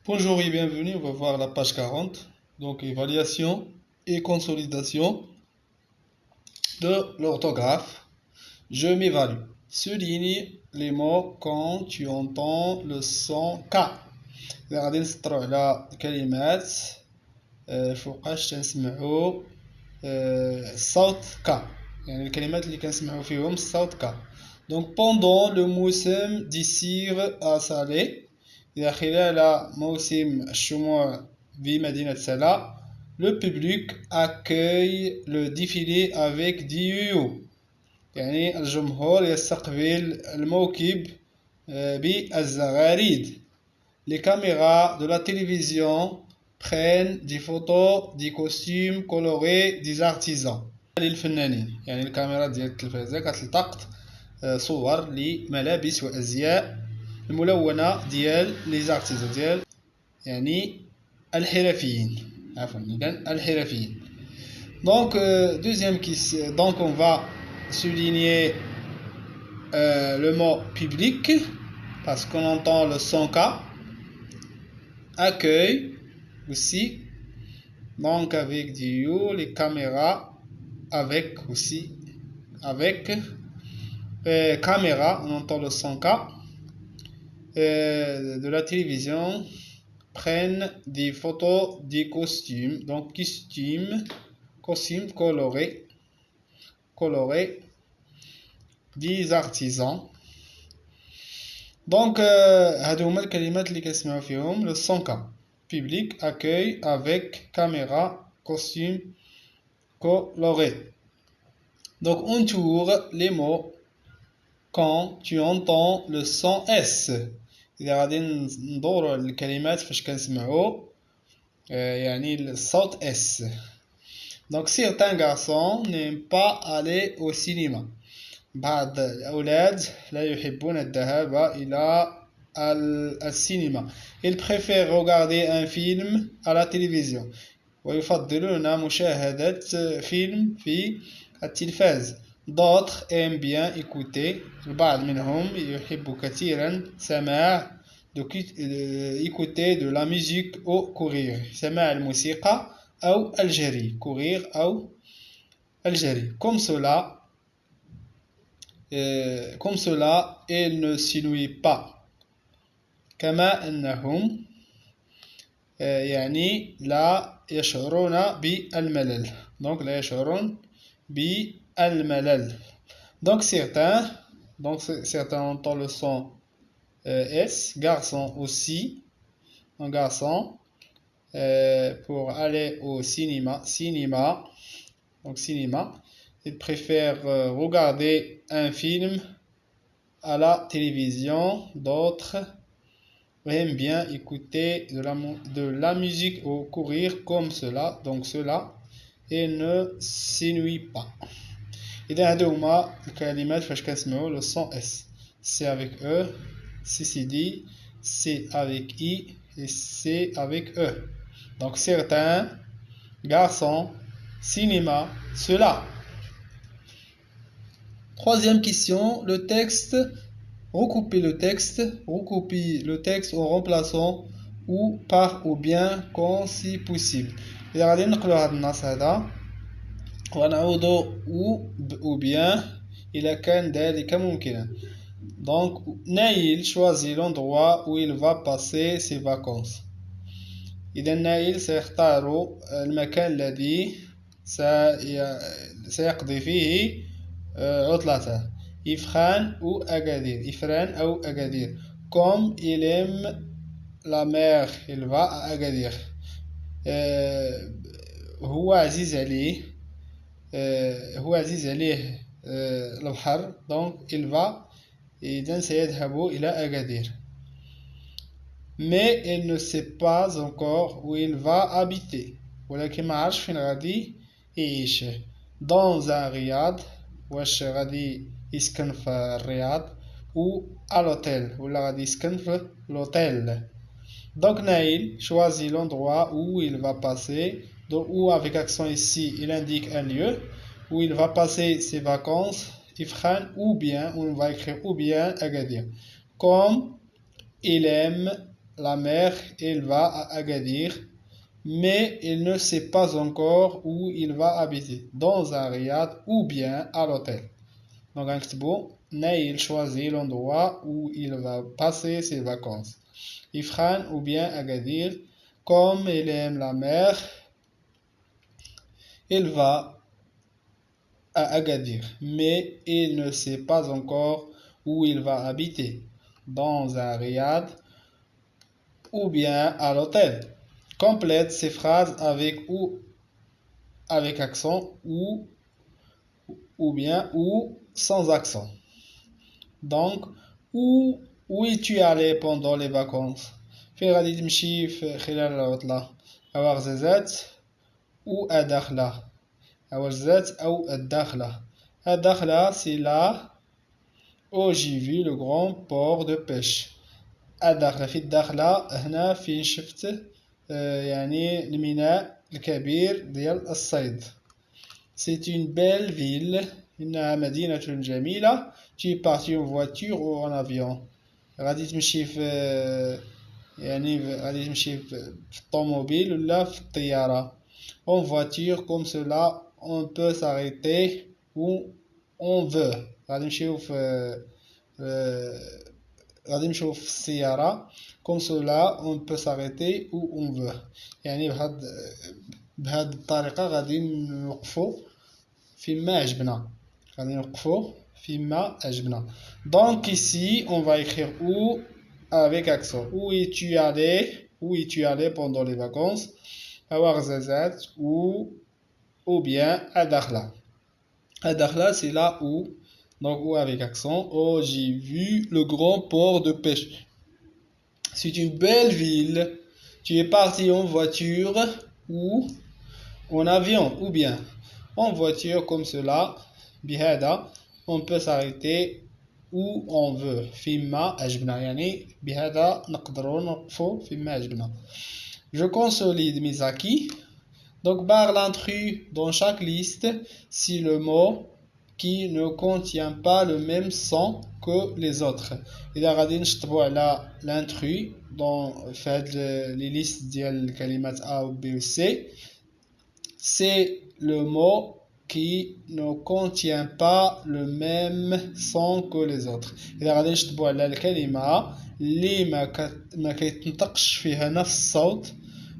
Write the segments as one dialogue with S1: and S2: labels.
S1: Bonjour et bienvenue, on va voir la page 40. Donc évaluation et consolidation de l'orthographe. Je m'évalue. Souligne les mots quand tu entends le son K. غادي نسطروا على كلمات فوقاش تنسمعوا الصوت K. يعني الكلمات اللي كنسمعوا فيهم الصوت K. Donc pendant le موسم d'Issir à Salé, إذا خلال موسم الشموع في مدينة سلا, le public accueille le défilé avec ديو. يعني الجمهور يستقبل الموكب بالزغاريد. Les caméras de la télévision prennent des photos des costumes colorés des artisans. للفنانين يعني الكاميرا ديال التلفازة كتلتقط صور لملابس وأزياء الملونة ديال لي زارتيزان ديال يعني الحرفيين الحرفيين. Donc deuxième question, donc on va souligner le mot public parce qu'on entend le son K. Accueil aussi, donc avec du you, les caméras avec aussi avec caméra, on entend le son K. De la télévision prennent des photos des costumes, donc costumes colorés des artisans. Donc هادو هما الكلمات اللي كنسمعوا فيهم le son K. Public, accueil, avec, caméra, costume coloré. Donc on tourne les mots quand tu entends le son S. إذا غادي ندورو الكلمات فاش كنسمعو يعني الصوت S. Donc certains garçons n'aiment pas aller au cinéma. بعض الأولاد لا يحبون الذهاب إلى السينما. Ils préfèrent regarder un film à la télévision. ويفضلون مشاهدة فيلم في التلفاز. D'autres aiment bien écouter. البعض منهم يحب كثيرا سماع écouter de la musique au courir. سماع الموسيقى أو الجري. courir أو الجري. Comme cela, ils ne s'ennuient pas. كما أنهم يعني لا يشعرون بالملل. Donc لا يشعرون بالملل. Donc certains entendent le son S. Garçon aussi. Un garçon pour aller au cinéma. Donc cinéma. Ils préfèrent regarder un film à la télévision. D'autres aiment bien écouter de la musique ou courir comme cela. Donc cela et ne s'ennuie pas. إذا هادو هما الكلمات فاش كنسمعو le son S. C avec E, C dit, C avec I et C avec E. Donc certains, garçons, cinéma, cela. Troisième question, le texte. Recopie le texte en remplaçant ou par ou bien quand si possible. إذا غادي نقلو هاد النص هذا ونعود ou bien إذا كان ذلك ممكنا. Donc Naïl choisit l'endroit où il va passer ses vacances. إذا نايل سيختار المكان الذي سيقضي فيه عطلته. Ifrane ou Agadir. Ifrane ou Agadir. Comme il aime la mer, il va à Agadir. هو عزيز عليه البحر. Donc il va إذن سيذهب إلى أغادير. Mais il ne sait pas encore où il va habiter. ولكن ما عرفش فين غادي يعيش. Dans un riad. واش غادي يسكن في الرياض ou à l'hôtel ولا غادي يسكن في l'hôtel. Donc Naïl choisit l'endroit où il va passer. Donc où avec accent ici il indique un lieu où il va passer ses vacances. Ifrane ou bien on va écrire ou bien Agadir. Comme il aime la mère, il va à Agadir, mais il ne sait pas encore où il va habiter, dans un riad ou bien à l'hôtel. Donc, Naïl choisit l'endroit où il va passer ses vacances. Ifran ou bien Agadir, comme il aime la mer, il va à Agadir, mais il ne sait pas encore où il va habiter, dans un riad ou bien à l'hôtel. Complète ces phrases avec ou avec accent ou bien ou sans accent. Donc, où es-tu allé pendant les vacances? فين غادي تمشي في خلال العطلة؟ أواغ زازات ou الداخلة أواغ زازات أو الداخلة. الداخلة c'est là où j'ai vu le grand port de pêche. الداخلة في الداخلة هنا فين شفت يعني الميناء الكبير ديال الصيد. C'est une belle ville. إنها مدينة جميلة. Tu es parti en voiture ou en avion. غادي تمشي في يعني غادي تمشي في الطوموبيل ولا في الطيارة. En voiture comme cela on peut s'arrêter où on veut. غادي نمشيو في غادي نمشيو في السيارة comme cela on peut s'arrêter où on veut. يعني بهاد الطريقة غادي نوقفو فيما عجبنا. غادي نوقفو فيما عجبنا. Donc ici on va écrire où avec accent. Où es-tu allé? Où es-tu allé pendant les vacances? أواغ زازات ou bien Adakhla. Adakhla c'est là où, donc où avec accent. Oh, j'ai vu le grand port de pêche. C'est une belle ville. Tu es parti en voiture ou en avion ou bien en voiture comme cela. بهذا on peut s'arrêter où on veut. فيما عجبنا يعني بهذا نقدروا نوقفوا فيما عجبنا. Je consolide mes acquis. Donc barre l'intrus dans chaque liste si le mot qui ne contient pas le même son que les autres. إذا غادي نشطبوا على l'intrus dans في هاد les listes ديال الكلمات A ou B ou C, c'est le mot qui ne contient pas le même son que les autres. إذا غادي نشطبوا على الكلمة اللي ما كيتنطقش فيها نفس الصوت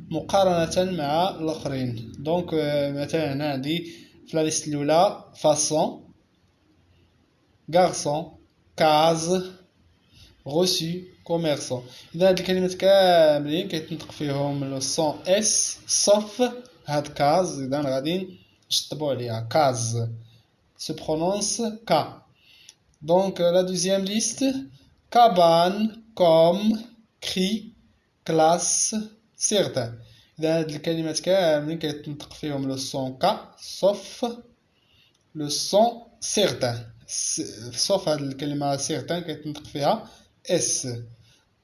S1: مقارنة مع الآخرين. دونك مثلا هنا عندي في لا ليست الأولى façon, garçon, case, reçu, commerçant. إذا هاد الكلمات كاملين كيتنطق فيهم لو سون اس صوف هاد كاز. إذا غادي نشطبو عليها case se prononce K. Donc la deuxième liste cabane, comme, cri, classe, certain. إذا هاد الكلمات كاملين كيتنطق فيهم لو سون K sauf le son certain. sauf هاد الكلمة certain كيتنطق فيها S.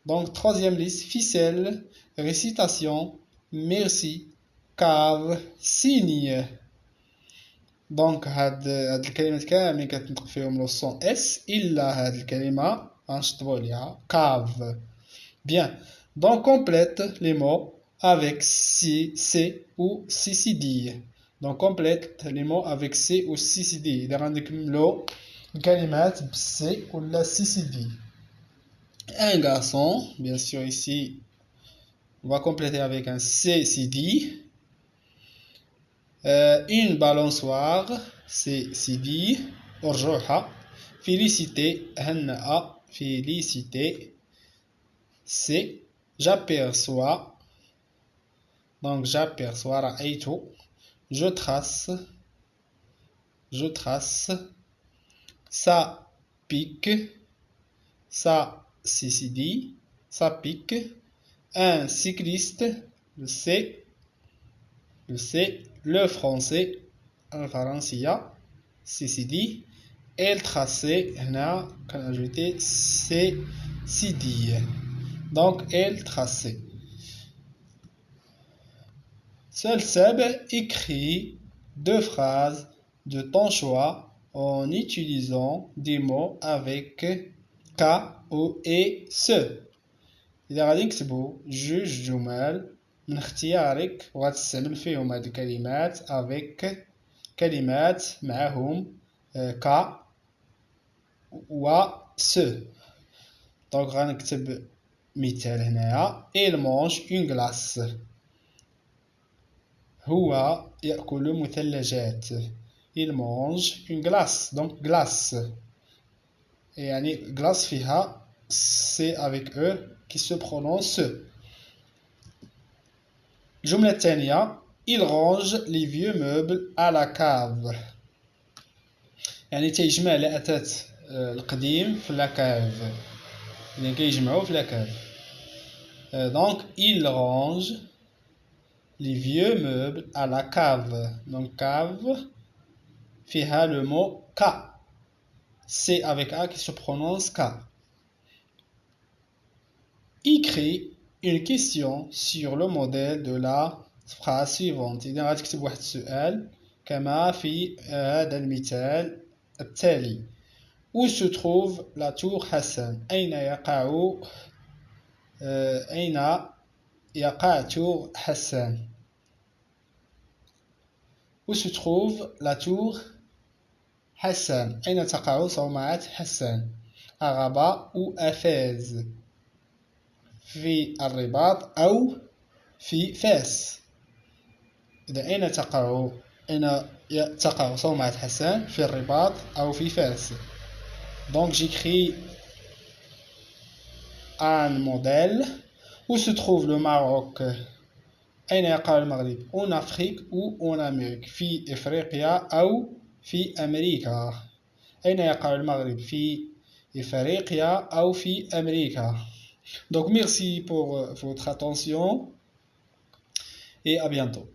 S1: Donc troisième liste ficelle, récitation, merci, cave, signe. Donc هاد الكلمات كاملين كتنطق فيهم لو سون اس الا هاد الكلمه غنشطبوا عليها cave. Bien. Donc complète les mots avec si, c ou ccd. Donc complète les mots avec c ou ccd. إذا غنكملوا الكلمات ب c ولا ccd. Un garçon, bien sûr ici on va compléter avec un ccd. Une balançoire, c'est Sidi, Orjoha, féliciter, Hanna'a, féliciter, c'est j'aperçois, donc j'aperçois, Ra'aytu, je trace, ça pique, ça c'est Sidi, ça pique, un cycliste, le C, le français, الفرنسية CCD, et le tracé, هنا كنجوتي CCD. Donc, et le tracé. Seul Seb écrit deux phrases de ton choix en utilisant des mots avec K ou et ce. إذا غادي نكتبو جوج جمل من اختيارك وغتستعمل فيهم هاد الكلمات avec كلمات معهم كا و سو. دونك غنكتب مثال هنايا il mange une glace. هو يأكل مثلجات. il mange une glace. donc glace يعني glace فيها c'est avec eux qui se prononce. الجملة الثانية il range les vieux meubles à la cave. يعني تيجمع الأثاث القديم في لاكاف. يعني كيجمعو في لاكاف. donc il range les vieux meubles à la cave. donc cave فيها le mot K. C'est avec A qui se prononce K. Écris une question sur le modèle de la phrase suivante. إذا غتكتب واحد السؤال كما في هذا المثال التالي. Où se trouve la tour Hassan? أين يقع tour Hassan? Où se trouve la tour Hassan? أين تقع صومعة حسان؟ à Rabat ou à Fès؟ في الرباط أو في فاس. إذا أين تقع صومعة حسان؟ في الرباط أو في فاس. donc j'écris un modèle. Où se trouve le Maroc? أين يقع المغرب؟ en Afrique ou en Amérique؟ في إفريقيا أو في أمريكا. أين يقع المغرب؟ في إفريقيا أو في أمريكا. donc merci pour votre attention et à bientôt.